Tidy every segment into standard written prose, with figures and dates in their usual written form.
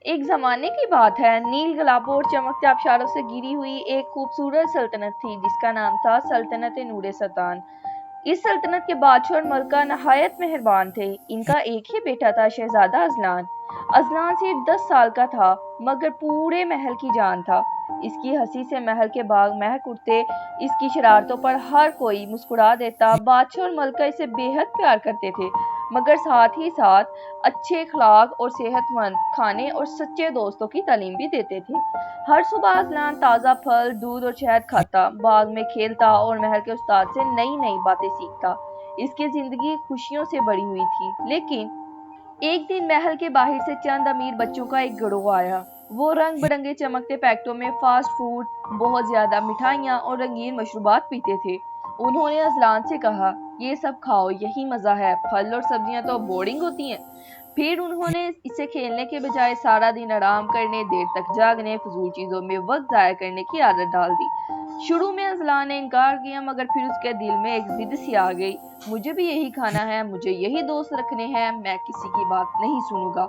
ایک زمانے کی بات ہے، نیل گلابوں اور چمکتے آبشاروں سے گھری ہوئی ایک خوبصورت سلطنت تھی جس کا نام تھا سلطنت نور سلطان۔ اس سلطنت کے بادشاہ اور ملکہ نہایت مہربان تھے۔ ان کا ایک ہی بیٹا تھا، شہزادہ اذلان۔ اذلان صرف 10 سال کا تھا مگر پورے محل کی جان تھا۔ اس کی ہنسی سے محل کے باغ مہک اٹھتے، اس کی شرارتوں پر ہر کوئی مسکرا دیتا۔ بادشاہ اور ملکہ اسے بے حد پیار کرتے تھے مگر ساتھ ہی ساتھ اچھے اخلاق اور صحت مند کھانے اور سچے دوستوں کی تعلیم بھی دیتے تھے۔ ہر صبح اذلان تازہ پھل، دودھ اور شہد کھاتا، باغ میں کھیلتا اور محل کے استاد سے نئی نئی باتیں سیکھتا۔ اس کی زندگی خوشیوں سے بڑی ہوئی تھی، لیکن ایک دن محل کے باہر سے چند امیر بچوں کا ایک گروہ آیا۔ وہ رنگ برنگے چمکتے پیکٹوں میں فاسٹ فوڈ، بہت زیادہ مٹھائیاں اور رنگین مشروبات پیتے تھے۔ انہوں نے اذلان سے کہا، یہ سب کھاؤ، یہی مزہ ہے، پھل اور سبزیاں تو بورنگ ہوتی ہیں۔ پھر انہوں نے اسے کھیلنے کے بجائے سارا دن آرام کرنے، دیر تک جاگنے، فضول چیزوں میں وقت ضائع کرنے کی عادت ڈال دی۔ شروع میں اذلان نے انکار کیا مگر پھر اس کے دل میں ایک ضد سی آ گئی، مجھے بھی یہی کھانا ہے، مجھے یہی دوست رکھنے ہیں، میں کسی کی بات نہیں سنوں گا۔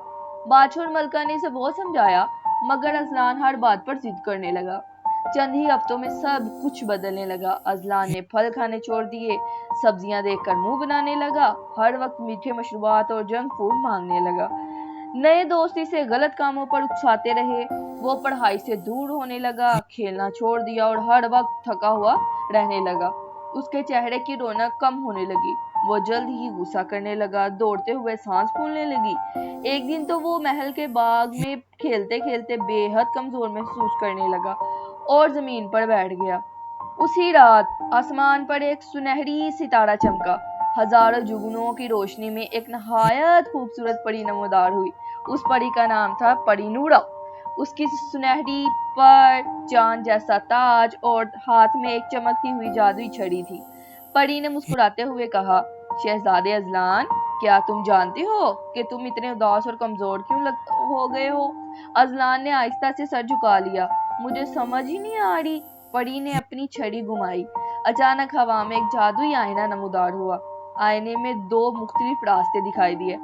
بادشاہ اور ملکہ نے اسے بہت سمجھایا مگر اذلان ہر بات پر ضد کرنے لگا۔ چند ہی ہفتوں میں سب کچھ بدلنے لگا۔ اذلان نے پھل کھانے چھوڑ دیے، سبزیاں دیکھ کر منہ بنانے لگا، ہر وقت میٹھے مشروبات اور جنک فوڈ مانگنے لگا۔ نئے دوست اسے غلط کاموں پر اکساتے رہے۔ وہ پڑھائی سے دور ہونے لگا، کھیلنا چھوڑ دیا اور ہر وقت تھکا ہوا رہنے لگا۔ اس کے چہرے کی رونق کم ہونے لگی، وہ جلد ہی غصہ کرنے لگا، دوڑتے ہوئے سانس پھولنے لگی۔ ایک دن تو وہ محل کے باغ میں کھیلتے کھیلتے بے حد کمزور محسوس کرنے لگا اور زمین پر بیٹھ گیا۔ اسی رات آسمان پر ایک سنہری ستارہ چمکا، ہزاروں جگنوں کی روشنی میں ایک نہایت خوبصورت پری نمودار ہوئی۔ اس پری کا نام تھا پری نورا۔ اس کی سنہری پر چاند جیسا تاج اور ہاتھ میں ایک چمکتی ہوئی جادوئی چھڑی تھی۔ پری نے مسکراتے ہوئے کہا، شہزادے اذلان، کیا تم جانتے ہو کہ تم اتنے اداس اور کمزور کیوں ہو گئے ہو؟ اذلان نے آہستہ سے سر جھکا لیا، مجھے سمجھ ہی نہیں آ رہی۔ پری نے اپنی چھڑی گھمائی، اچانک ہوا میں ایک جادوئی آئینہ نمودار ہوا۔ آئینے میں 2 مختلف راستے دکھائی دیے۔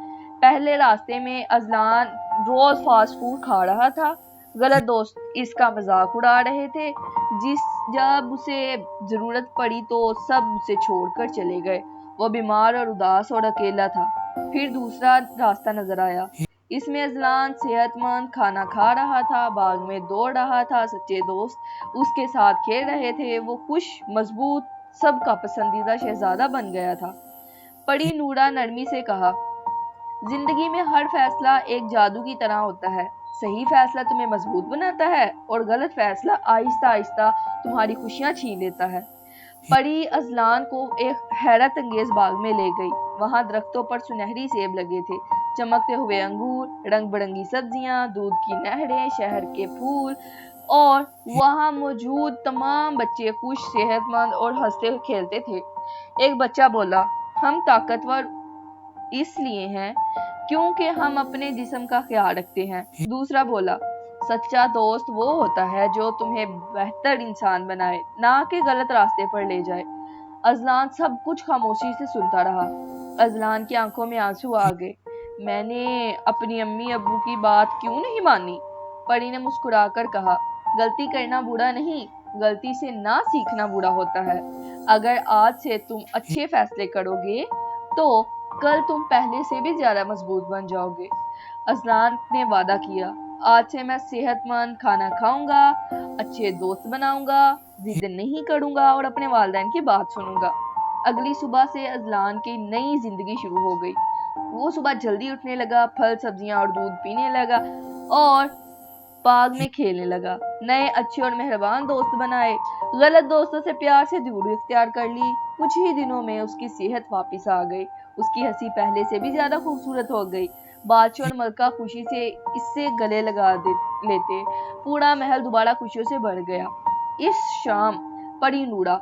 پہلے راستے میں اذلان روز فاسٹ فوڈ کھا رہا تھا، غلط دوست اس کا مذاق اڑا رہے تھے، جب اسے ضرورت پڑی تو سب اسے چھوڑ کر چلے گئے۔ وہ بیمار اور اداس اور اکیلا تھا۔ پھر دوسرا راستہ نظر آیا، اس میں اذلان صحت مند کھانا کھا رہا تھا، باغ میں دوڑ رہا تھا، سچے دوست اس کے ساتھ کھیل رہے تھے، وہ خوش، مضبوط، سب کا پسندیدہ شہزادہ بن گیا تھا۔ پری نورا نرمی سے کہا، زندگی میں ہر فیصلہ ایک جادو کی طرح ہوتا ہے، صحیح فیصلہ تمہیں مضبوط بناتا ہے اور غلط فیصلہ آہستہ آہستہ تمہاری خوشیاں چھین لیتا ہے۔ پری اذلان کو ایک حیرت انگیز باغ میں لے گئی۔ وہاں درختوں پر سنہری سیب لگے تھے، چمکتے ہوئے انگور، رنگ برنگی سبزیاں، دودھ کی نہریں، شہر کے پھول، اور وہاں موجود تمام بچے خوش، صحت مند اور ہنستے کھیلتے تھے۔ ایک بچہ بولا، ہم طاقتور اس لیے ہیں کیونکہ ہم اپنے جسم کا خیال رکھتے ہیں۔ دوسرا بولا، سچا دوست وہ ہوتا ہے جو تمہیں بہتر انسان بنائے، نہ کہ غلط راستے پر لے جائے۔ اذلان سب کچھ خاموشی سے سنتا رہا۔ اذلان کی آنکھوں میں آنسو آ گئے، میں نے اپنی امی ابو کی بات کیوں نہیں مانی؟ پری نے مسکرا کر کہا، غلطی کرنا برا نہیں، غلطی سے نہ سیکھنا برا ہوتا ہے۔ اگر آج سے تم اچھے فیصلے کرو گے تو کل تم پہلے سے بھی زیادہ مضبوط بن جاؤ گے۔ اذلان نے وعدہ کیا، آج سے میں صحت مند کھانا کھاؤں گا، اچھے دوست بناؤں گا، ضد نہیں کروں گا اور اپنے والدین کی بات سنوں گا۔ اگلی صبح سے اذلان کی نئی زندگی شروع ہو گئی۔ وہ صبح جلدی اٹھنے لگا، پھل سبزیاں اور دودھ پینے لگا اور باغ میں کھیلنے لگا۔ نئے اچھے اور مہربان دوست بنائے، غلط دوستوں سے پیار سے دوری اختیار کر لی۔ کچھ ہی دنوں میں اس کی صحت واپس آ گئی، اس کی ہنسی پہلے سے بھی زیادہ خوبصورت ہو گئی۔ بادشاہ اور ملکہ خوشی سے اس سے گلے لگا لیتے، پورا محل دوبارہ خوشیوں سے بھر گیا۔ اس شام پری نورا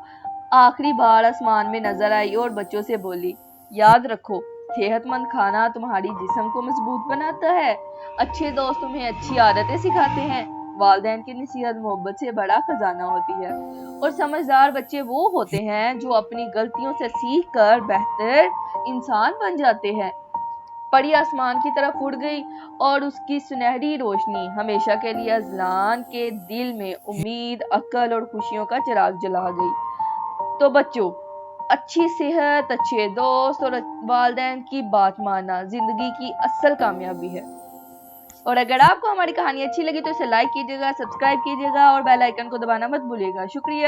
آخری بار آسمان میں نظر آئی اور بچوں سے بولی، یاد رکھو، صحت مند کھانا تمہاری جسم کو مضبوط بناتا ہے، اچھے دوست تمہیں اچھی عادتیں سکھاتے ہیں، والدین کی نصیحت محبت سے بڑا خزانہ ہوتی ہے، اور سمجھدار بچے وہ ہوتے ہیں جو اپنی غلطیوں سے سیکھ کر بہتر انسان بن جاتے ہیں۔ پری آسمان کی طرف اڑ گئی اور اس کی سنہری روشنی ہمیشہ کے لیے اذلان کے دل میں امید، عقل اور خوشیوں کا چراغ جلا گئی۔ تو بچوں، اچھی صحت، اچھے دوست اور والدین کی بات ماننا زندگی کی اصل کامیابی ہے۔ اور اگر آپ کو ہماری کہانی اچھی لگی تو اسے لائک کیجیے گا، سبسکرائب کیجیے گا اور بیل آئیکن کو دبانا مت بھولیے گا۔ شکریہ۔